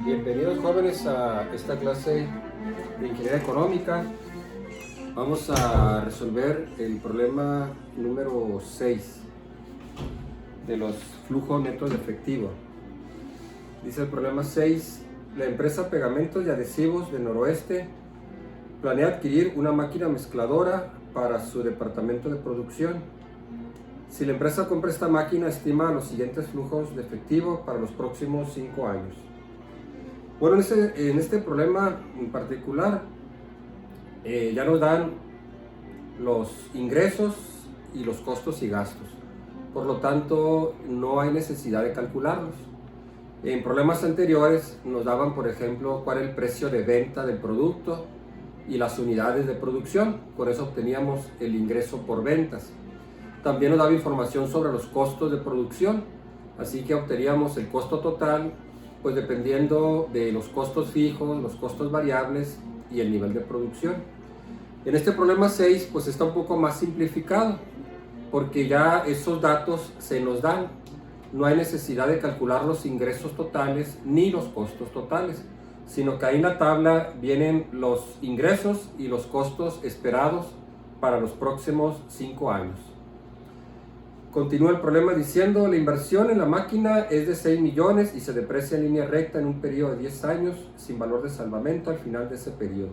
Bienvenidos jóvenes a esta clase de Ingeniería Económica. Vamos a resolver el problema número 6 de los flujos netos de efectivo. Dice el problema 6, la empresa Pegamentos y Adhesivos del Noroeste planea adquirir una máquina mezcladora para su departamento de producción. Si la empresa compra esta máquina, estima los siguientes flujos de efectivo para los próximos 5 años. Bueno, en este problema en particular, ya nos dan los ingresos y los costos y gastos. Por lo tanto, no hay necesidad de calcularlos. En problemas anteriores nos daban, por ejemplo, cuál es el precio de venta del producto y las unidades de producción. Por eso obteníamos el ingreso por ventas. También nos daba información sobre los costos de producción, así que obteníamos el costo total, pues dependiendo de los costos fijos, los costos variables y el nivel de producción. En este problema 6 pues está un poco más simplificado, porque ya esos datos se nos dan. No hay necesidad de calcular los ingresos totales ni los costos totales, sino que ahí en la tabla vienen los ingresos y los costos esperados para los próximos 5 años. Continúa el problema diciendo, la inversión en la máquina es de 6 millones y se deprecia en línea recta en un periodo de 10 años sin valor de salvamento al final de ese periodo.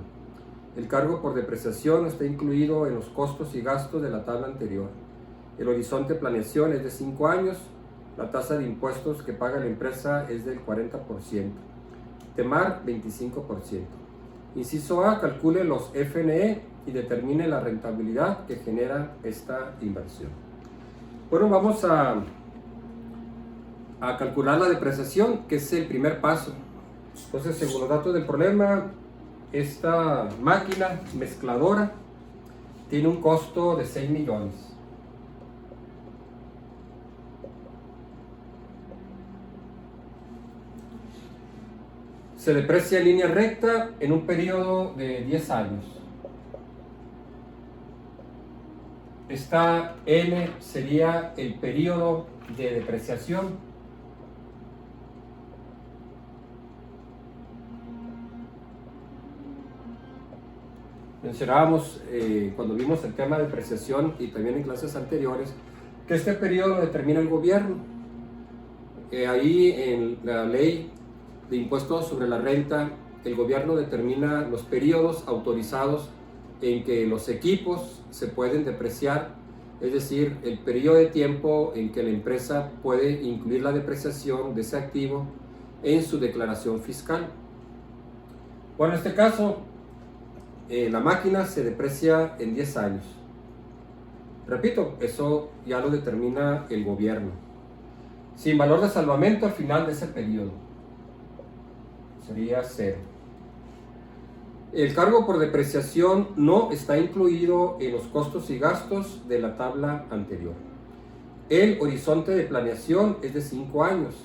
El cargo por depreciación está incluido en los costos y gastos de la tabla anterior. El horizonte de planeación es de 5 años. La tasa de impuestos que paga la empresa es del 40%. TEMAR, 25%. Inciso A, calcule los FNE y determine la rentabilidad que genera esta inversión. Bueno, vamos a calcular la depreciación, que es el primer paso. Entonces, según los datos del problema, esta máquina mezcladora tiene un costo de 6 millones. Se deprecia en línea recta en un periodo de 10 años. Esta N sería el periodo de depreciación. Mencionábamos cuando vimos el tema de depreciación y también en clases anteriores que este periodo lo determina el gobierno. Ahí en la ley de impuestos sobre la renta, el gobierno determina los periodos autorizados en que los equipos se pueden depreciar, es decir, el periodo de tiempo en que la empresa puede incluir la depreciación de ese activo en su declaración fiscal. Bueno, en este caso, la máquina se deprecia en 10 años. Repito, eso ya lo determina el gobierno. Sin valor de salvamento al final de ese periodo. Sería 0. El cargo por depreciación no está incluido en los costos y gastos de la tabla anterior. El horizonte de planeación es de 5 años.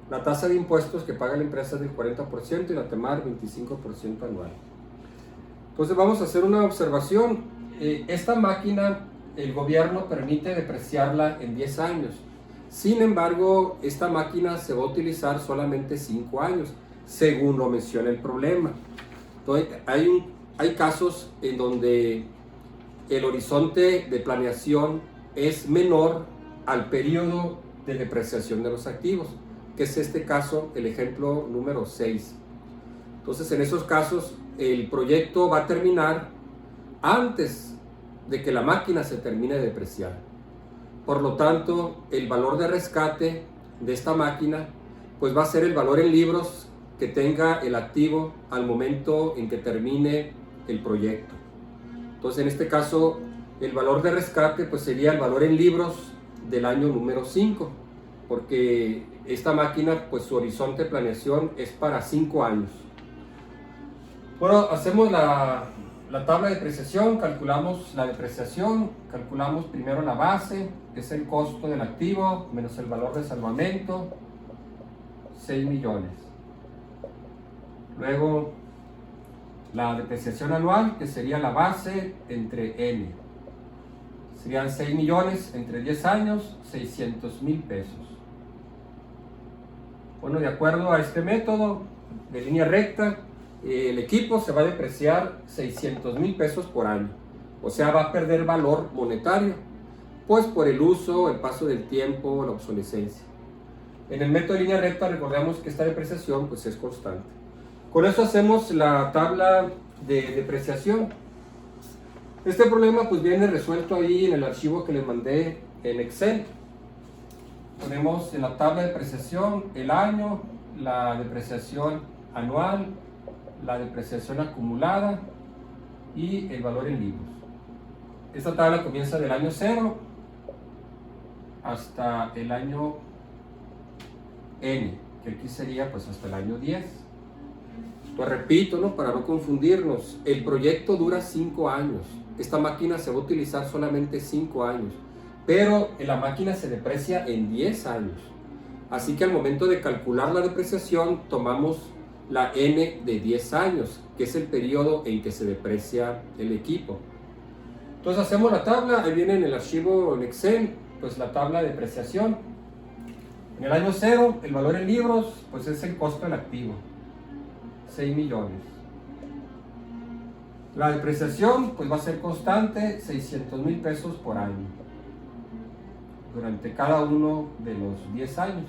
La tasa de impuestos que paga la empresa es del 40% y la TEMAR 25% anual. Entonces vamos a hacer una observación. Esta máquina, el gobierno permite depreciarla en 10 años. Sin embargo, esta máquina se va a utilizar solamente 5 años, según lo menciona el problema. Entonces, hay casos en donde el horizonte de planeación es menor al periodo de depreciación de los activos, que es este caso, el ejemplo número 6. Entonces, en esos casos, el proyecto va a terminar antes de que la máquina se termine de depreciar. Por lo tanto, el valor de rescate de esta máquina pues va a ser el valor en libros que tenga el activo al momento en que termine el proyecto. Entonces, en este caso, el valor de rescate pues sería el valor en libros del año número 5, porque esta máquina, pues su horizonte de planeación es para 5 años. Bueno, hacemos la tabla de depreciación, calculamos la depreciación, calculamos primero la base, que es el costo del activo, menos el valor de salvamento, 6 millones. Luego, la depreciación anual, que sería la base entre N. Serían 6 millones entre 10 años, 600,000 pesos. Bueno, de acuerdo a este método, de línea recta, el equipo se va a depreciar 600,000 pesos por año. O sea, va a perder valor monetario, pues por el uso, el paso del tiempo, la obsolescencia. En el método de línea recta recordemos que esta depreciación pues es constante. Con eso hacemos la tabla de depreciación. Este problema pues viene resuelto ahí en el archivo que les mandé en Excel. Ponemos en la tabla de depreciación el año, la depreciación anual, la depreciación acumulada y el valor en libros. Esta tabla comienza del año 0 hasta el año N, que aquí sería pues hasta el año 10. Lo repito, ¿no? Para no confundirnos, el proyecto dura 5 años. Esta máquina se va a utilizar solamente 5 años, pero la máquina se deprecia en 10 años. Así que al momento de calcular la depreciación, tomamos la N de 10 años, que es el periodo en que se deprecia el equipo. Entonces hacemos la tabla, ahí viene en el archivo en Excel, pues la tabla de depreciación. En el año 0, el valor en libros, pues es el costo del activo, 6 millones. La depreciación, pues va a ser constante, 600,000 pesos por año, durante cada uno de los 10 años.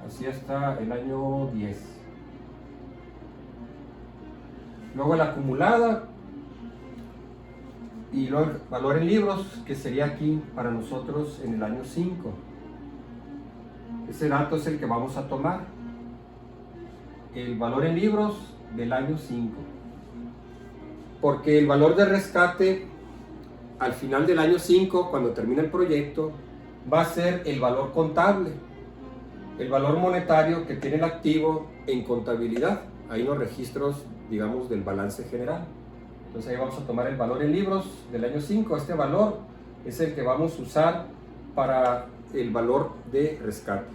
Así hasta el año 10. Luego la acumulada y luego el valor en libros, que sería aquí para nosotros en el año 5. Ese dato es el que vamos a tomar. El valor en libros del año 5. Porque el valor de rescate al final del año 5, cuando termine el proyecto, va a ser el valor contable, el valor monetario que tiene el activo en contabilidad, ahí en los registros, digamos, del balance general. Entonces ahí vamos a tomar el valor en libros del año 5. Este valor es el que vamos a usar para el valor de rescate.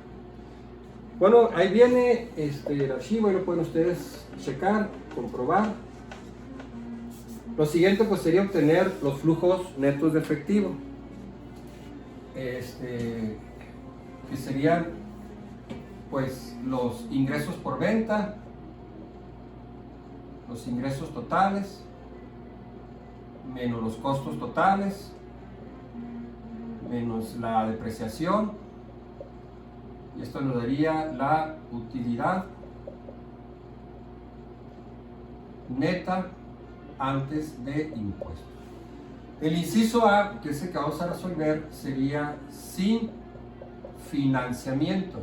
Bueno, ahí viene el archivo, ahí lo pueden ustedes checar, comprobar. Lo siguiente pues sería obtener los flujos netos de efectivo, que serían pues los ingresos por venta, los ingresos totales, menos los costos totales, menos la depreciación, y esto nos daría la utilidad neta antes de impuestos. El inciso A, que es el que vamos a resolver, sería sin financiamiento.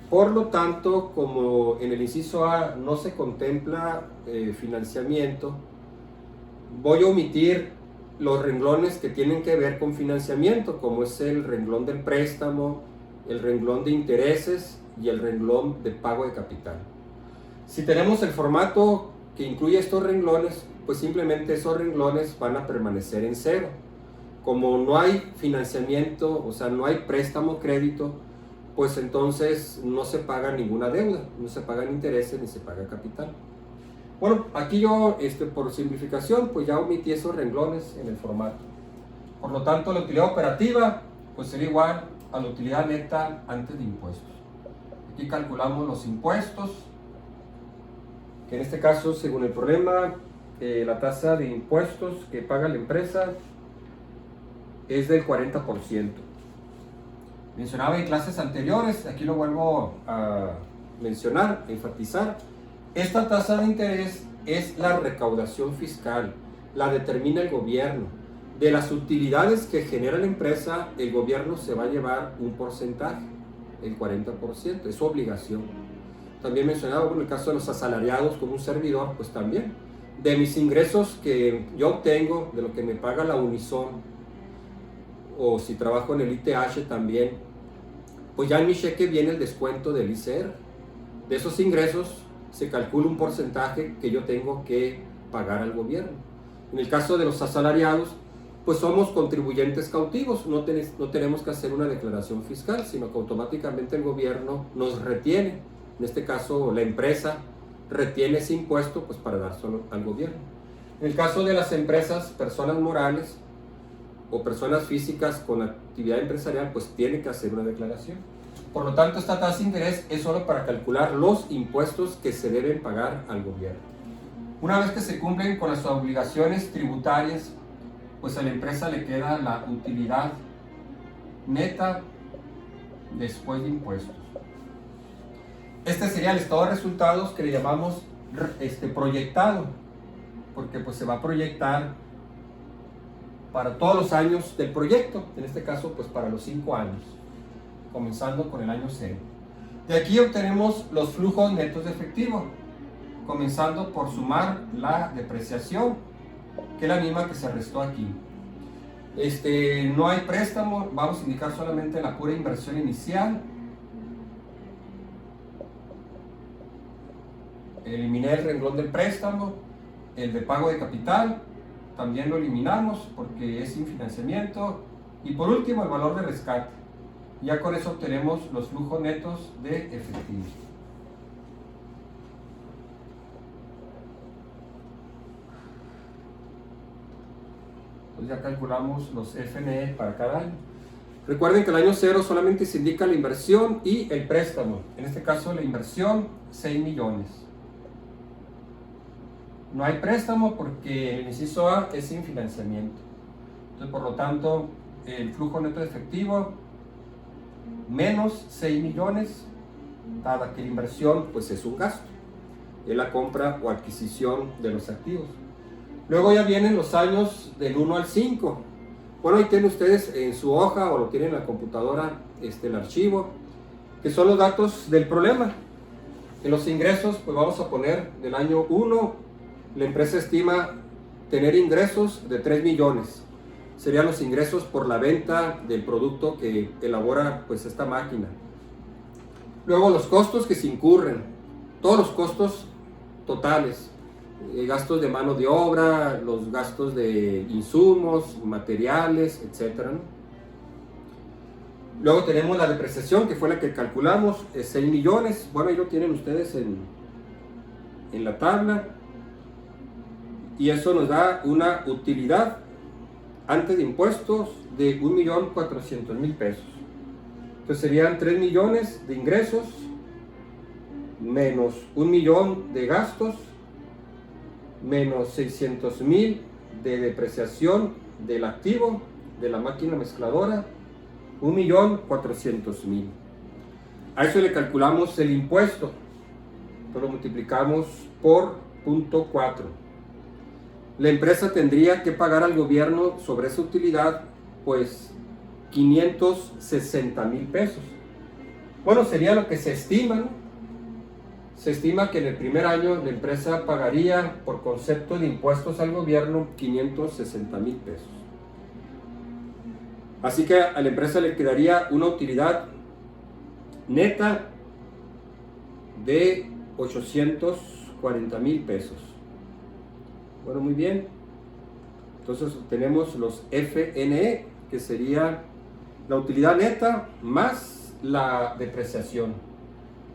Por lo tanto, como en el inciso A no se contempla financiamiento, voy a omitir los renglones que tienen que ver con financiamiento, como es el renglón del préstamo, el renglón de intereses y el renglón de pago de capital. Si tenemos el formato que incluye estos renglones, pues simplemente esos renglones van a permanecer en 0. Como no hay financiamiento, o sea, no hay préstamo, crédito, pues entonces no se paga ninguna deuda, no se pagan intereses ni se paga capital. Bueno, aquí yo, por simplificación, pues ya omití esos renglones en el formato. Por lo tanto, la utilidad operativa, pues sería igual a la utilidad neta antes de impuestos. Aquí calculamos los impuestos, que en este caso, según el problema, la tasa de impuestos que paga la empresa es del 40%. Mencionaba en clases anteriores, aquí lo vuelvo a mencionar, enfatizar. Esta tasa de interés es la recaudación fiscal, la determina el gobierno. De las utilidades que genera la empresa, el gobierno se va a llevar un porcentaje, el 40%, es su obligación. También mencionaba, bueno, el caso de los asalariados como un servidor, pues también. De mis ingresos que yo obtengo, de lo que me paga la Unison, o si trabajo en el ITH también, pues ya en mi cheque viene el descuento del ICR. De esos ingresos se calcula un porcentaje que yo tengo que pagar al gobierno. En el caso de los asalariados, pues somos contribuyentes cautivos, no tenemos que hacer una declaración fiscal, sino que automáticamente el gobierno nos retiene, en este caso la empresa retiene ese impuesto pues para dárselo al gobierno. En el caso de las empresas, personas morales, o personas físicas con actividad empresarial, pues tiene que hacer una declaración. Por lo tanto, esta tasa de interés es solo para calcular los impuestos que se deben pagar al gobierno. Una vez que se cumplen con las obligaciones tributarias, pues a la empresa le queda la utilidad neta después de impuestos. Este sería el estado de resultados que le llamamos proyectado, porque pues se va a proyectar para todos los años del proyecto, en este caso pues para los 5 años, comenzando con el año 0. De aquí obtenemos los flujos netos de efectivo, comenzando por sumar la depreciación, que es la misma que se restó aquí. No hay préstamo, vamos a indicar solamente la pura inversión inicial. Eliminé el renglón del préstamo, el de pago de capital, también lo eliminamos porque es sin financiamiento. Y por último, el valor de rescate. Ya con eso obtenemos los flujos netos de efectivo. Entonces ya calculamos los FNE para cada año. Recuerden que el año 0 solamente se indica la inversión y el préstamo. En este caso la inversión, 6 millones. No hay préstamo porque el inciso A es sin financiamiento. Entonces, por lo tanto, el flujo neto de efectivo menos 6 millones, dada que la inversión pues es un gasto, es la compra o adquisición de los activos. Luego ya vienen los años del 1 al 5. Bueno, ahí tienen ustedes en su hoja o lo tienen en la computadora el archivo, que son los datos del problema. En los ingresos, pues vamos a poner del año 1, la empresa estima tener ingresos de 3 millones. Serían los ingresos por la venta del producto que elabora pues esta máquina. Luego los costos que se incurren, todos los costos totales, gastos de mano de obra, los gastos de insumos, materiales, etc. Luego tenemos la depreciación, que fue la que calculamos, 6 millones. Bueno, ahí lo tienen ustedes en la tabla. Y eso nos da una utilidad antes de impuestos de 1.400.000 pesos. Entonces serían 3 millones de ingresos menos 1 millón de gastos menos 600.000 de depreciación del activo de la máquina mezcladora, 1.400.000. A eso le calculamos el impuesto, entonces lo multiplicamos por 0.4. La empresa tendría que pagar al gobierno sobre esa utilidad pues 560.000 pesos. Bueno, sería lo que se estima, ¿no? Se estima que en el primer año la empresa pagaría por concepto de impuestos al gobierno 560.000 pesos. Así que a la empresa le quedaría una utilidad neta de 840.000 pesos. Bueno, muy bien. Entonces tenemos los FNE, que sería la utilidad neta más la depreciación,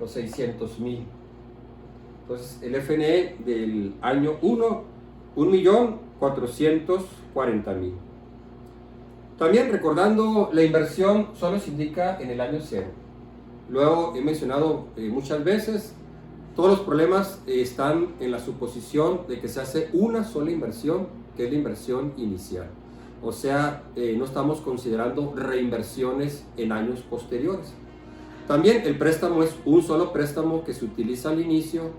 los 600.000. Entonces el FNE del año 1, 1.440.000. También recordando, la inversión solo se indica en el año 0. Luego he mencionado muchas veces, todos los problemas están en la suposición de que se hace una sola inversión, que es la inversión inicial. O sea, no estamos considerando reinversiones en años posteriores. También el préstamo es un solo préstamo que se utiliza al inicio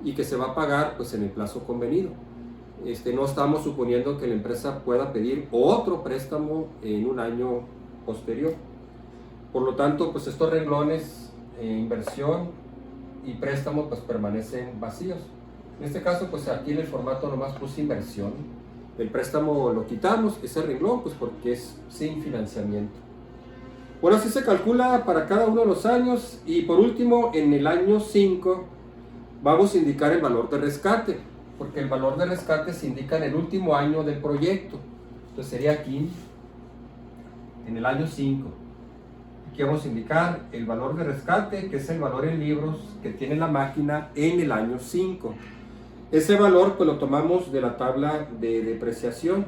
y que se va a pagar pues en el plazo convenido. No estamos suponiendo que la empresa pueda pedir otro préstamo en un año posterior. Por lo tanto, pues estos renglones, inversión y préstamo, pues permanecen vacíos. En este caso, pues aquí en el formato nomás puse inversión. El préstamo lo quitamos, ese renglón, pues porque es sin financiamiento. Bueno, así se calcula para cada uno de los años. Y por último, en el año 5, vamos a indicar el valor de rescate, porque el valor de rescate se indica en el último año del proyecto. Entonces sería aquí, en el año 5. Aquí vamos a indicar el valor de rescate, que es el valor en libros que tiene la máquina en el año 5. Ese valor pues lo tomamos de la tabla de depreciación.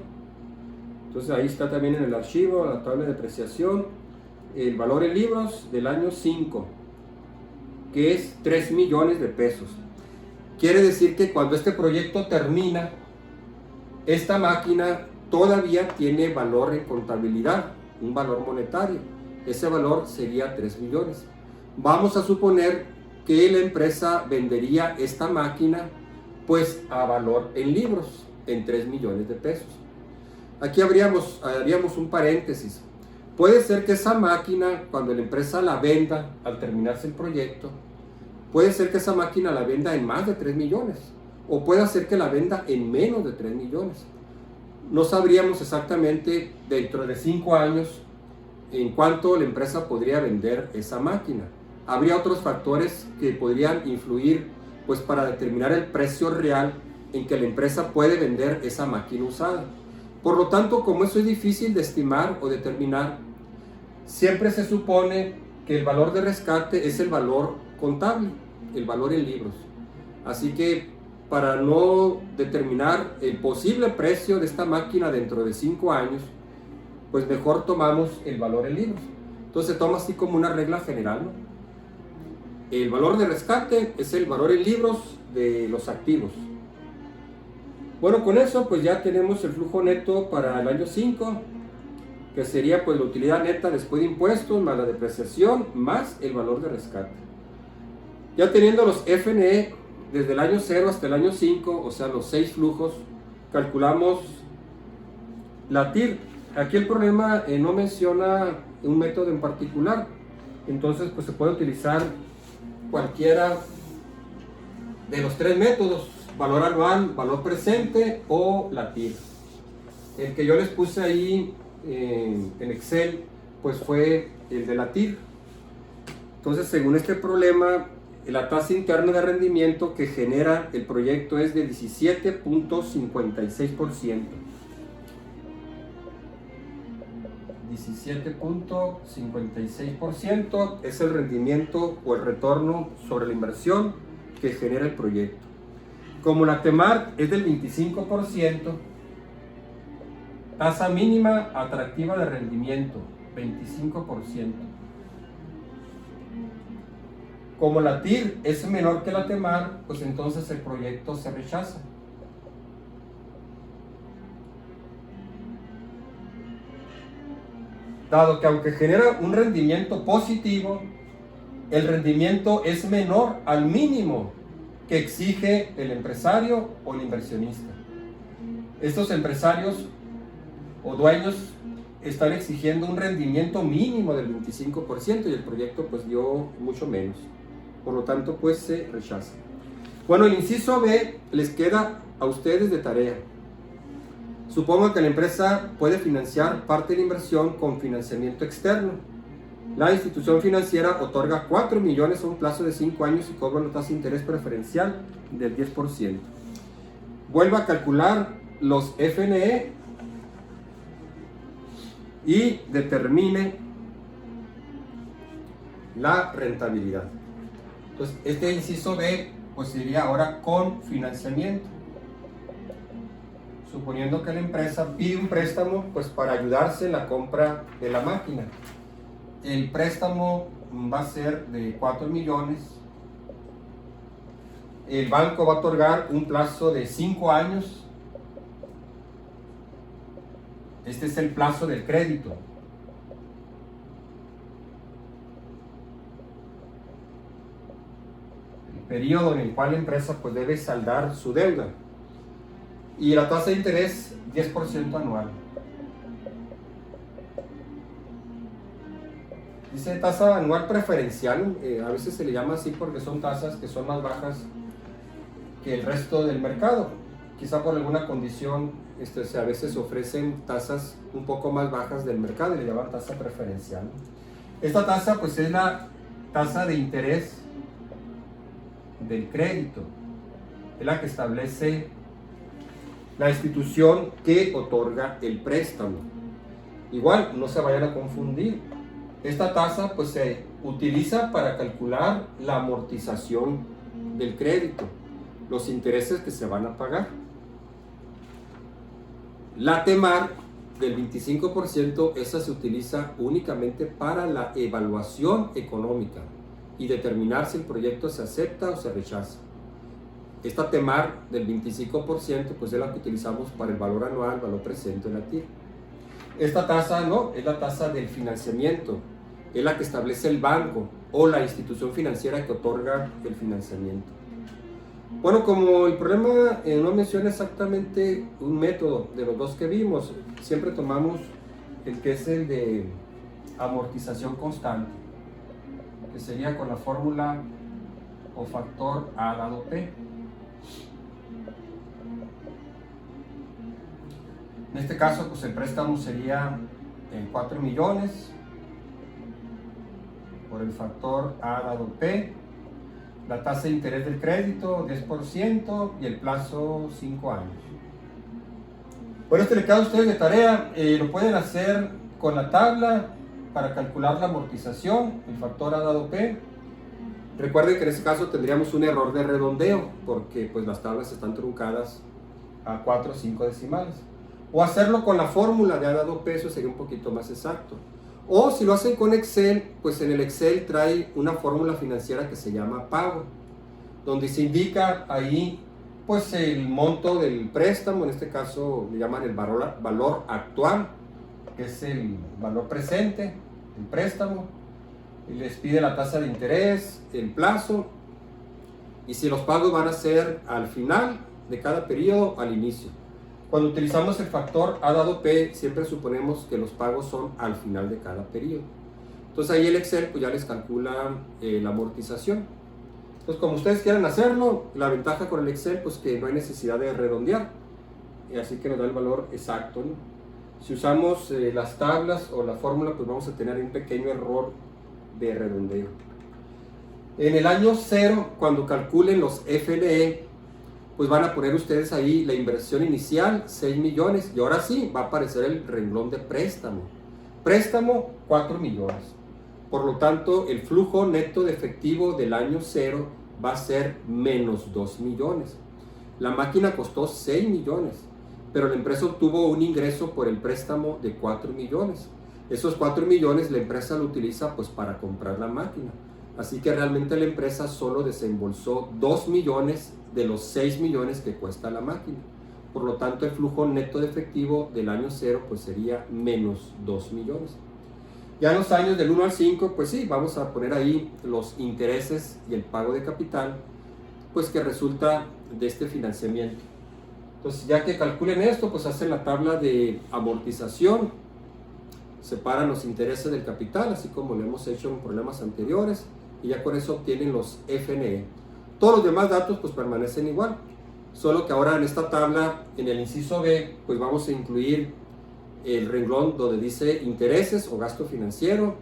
Entonces ahí está también en el archivo, la tabla de depreciación, el valor en libros del año 5, que es 3 millones de pesos. Quiere decir que cuando este proyecto termina, esta máquina todavía tiene valor en contabilidad, un valor monetario. Ese valor sería 3 millones. Vamos a suponer que la empresa vendería esta máquina pues a valor en libros, en 3 millones de pesos. Aquí haríamos un paréntesis. Puede ser que esa máquina, cuando la empresa la venda al terminarse el proyecto, puede ser que esa máquina la venda en más de 3 millones, o puede ser que la venda en menos de 3 millones. No sabríamos exactamente dentro de 5 años en cuánto la empresa podría vender esa máquina. Habría otros factores que podrían influir pues para determinar el precio real en que la empresa puede vender esa máquina usada. Por lo tanto, como eso es difícil de estimar o determinar, siempre se supone que el valor de rescate es el valor contable, el valor en libros. Así que para no determinar el posible precio de esta máquina dentro de 5 años, pues mejor tomamos el valor en libros. Entonces se toma así como una regla general, ¿no? El valor de rescate es el valor en libros de los activos. Bueno, con eso pues ya tenemos el flujo neto para el año 5, que sería pues la utilidad neta después de impuestos, más la depreciación, más el valor de rescate. Ya teniendo los F&E desde el año 0 hasta el año 5, o sea los 6 flujos, calculamos la TIR. Aquí el problema no menciona un método en particular, entonces pues se puede utilizar cualquiera de los 3 métodos: valor anual, valor presente o la TIR. El que yo les puse ahí en Excel pues fue el de la TIR. Entonces, según este problema, la tasa interna de rendimiento que genera el proyecto es de 17.56%. 17.56% es el rendimiento o el retorno sobre la inversión que genera el proyecto. Como la TEMAR es del 25%, tasa mínima atractiva de rendimiento, 25%. Como la TIR es menor que la TEMAR, pues entonces el proyecto se rechaza. Dado que aunque genera un rendimiento positivo, el rendimiento es menor al mínimo que exige el empresario o el inversionista. Estos empresarios o dueños están exigiendo un rendimiento mínimo del 25% y el proyecto pues dio mucho menos. Por lo tanto pues se rechaza. Bueno, el inciso B les queda a ustedes de tarea. Supongo que la empresa puede financiar parte de la inversión con financiamiento externo. La institución financiera otorga 4 millones a un plazo de 5 años y cobra una tasa de interés preferencial del 10%. Vuelva a calcular los F&E y determine la rentabilidad. Entonces, este inciso B pues sería ahora con financiamiento. Suponiendo que la empresa pide un préstamo pues para ayudarse en la compra de la máquina. El préstamo va a ser de 4 millones. El banco va a otorgar un plazo de 5 años. Este es el plazo del crédito. El periodo en el cual la empresa pues debe saldar su deuda. Y la tasa de interés 10% anual. Dice tasa anual preferencial, a veces se le llama así porque son tasas que son más bajas que el resto del mercado. Quizá por alguna condición a veces ofrecen tasas un poco más bajas del mercado y le llaman tasa preferencial. Esta tasa pues es la tasa de interés del crédito, es la que establece la institución que otorga el préstamo. Igual, no se vayan a confundir. Esta tasa pues se utiliza para calcular la amortización del crédito, los intereses que se van a pagar. La TEMAR del 25%, esa se utiliza únicamente para la evaluación económica y determinar si el proyecto se acepta o se rechaza. Esta TEMAR del 25% pues es la que utilizamos para el valor anual, valor presente de la TIR. Esta tasa no, es la tasa del financiamiento, es la que establece el banco o la institución financiera que otorga el financiamiento. Bueno, como el problema no menciona exactamente un método de los dos que vimos, siempre tomamos el que es el de amortización constante, que sería con la fórmula o factor A dado P. En este caso, pues el préstamo sería 4 millones por el factor A dado P. La tasa de interés del crédito 10% y el plazo 5 años. Bueno, este le queda a ustedes de tarea, lo pueden hacer con la tabla para calcular la amortización, el factor A dado P. Recuerden que en este caso tendríamos un error de redondeo porque pues las tablas están truncadas a 4 o 5 decimales. O hacerlo con la fórmula de A dado P, eso sería un poquito más exacto. O si lo hacen con Excel, pues en el Excel trae una fórmula financiera que se llama pago, donde se indica ahí pues el monto del préstamo, en este caso le llaman el valor actual, que es el valor presente, el préstamo, y les pide la tasa de interés, el plazo, y si los pagos van a ser al final de cada periodo o al inicio. Cuando utilizamos el factor A dado P, siempre suponemos que los pagos son al final de cada periodo. Entonces ahí el Excel pues ya les calcula la amortización. Entonces como ustedes quieran hacerlo, la ventaja con el Excel pues que no hay necesidad de redondear. Y así que nos da el valor exacto, ¿no? Si usamos las tablas o la fórmula, pues vamos a tener un pequeño error de redondeo. En el año 0, cuando calculen los FNE, pues van a poner ustedes ahí la inversión inicial, 6 millones, y ahora sí va a aparecer el renglón de préstamo. Préstamo, 4 millones. Por lo tanto, el flujo neto de efectivo del año 0 va a ser menos 2 millones. La máquina costó 6 millones, pero la empresa obtuvo un ingreso por el préstamo de 4 millones. Esos 4 millones la empresa lo utiliza pues para comprar la máquina. Así que realmente la empresa solo desembolsó 2 millones de los 6 millones que cuesta la máquina. Por lo tanto, el flujo neto de efectivo del año 0 pues sería menos 2 millones. Ya en los años del 1 al 5, pues sí, vamos a poner ahí los intereses y el pago de capital, pues que resulta de este financiamiento. Entonces, ya que calculen esto, pues hacen la tabla de amortización, separan los intereses del capital, así como lo hemos hecho en problemas anteriores, y ya con eso obtienen los FNE. Todos los demás datos pues permanecen igual, solo que ahora en esta tabla, en el inciso B, pues vamos a incluir el renglón donde dice intereses o gasto financiero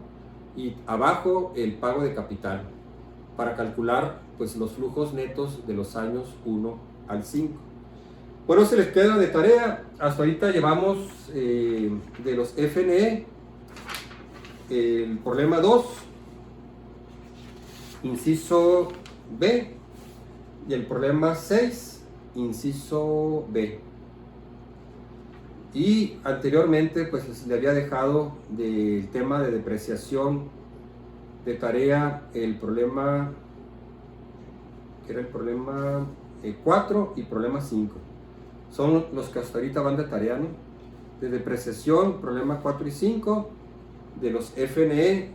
y abajo el pago de capital para calcular pues los flujos netos de los años 1 al 5. Bueno, se les queda de tarea. Hasta ahorita llevamos de los FNE el problema 2, inciso B, y el problema 6, inciso B. Y anteriormente pues le había dejado del tema de depreciación de tarea el problema, que era el problema 4 y problema 5. Son los que hasta ahorita van de tarea, ¿no? De depreciación, problema 4 y 5, de los FNE,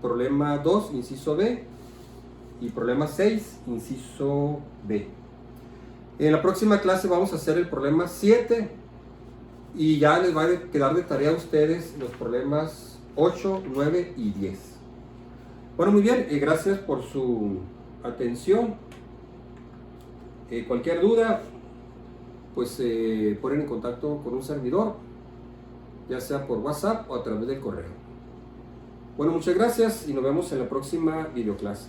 problema 2, inciso B, y problema 6, inciso B. En la próxima clase vamos a hacer el problema 7 y ya les va a quedar de tarea a ustedes los problemas 8, 9 y 10. Bueno, muy bien, gracias por su atención. Cualquier duda, pues ponen en contacto con un servidor, ya sea por WhatsApp o a través del correo. Bueno, muchas gracias y nos vemos en la próxima videoclase.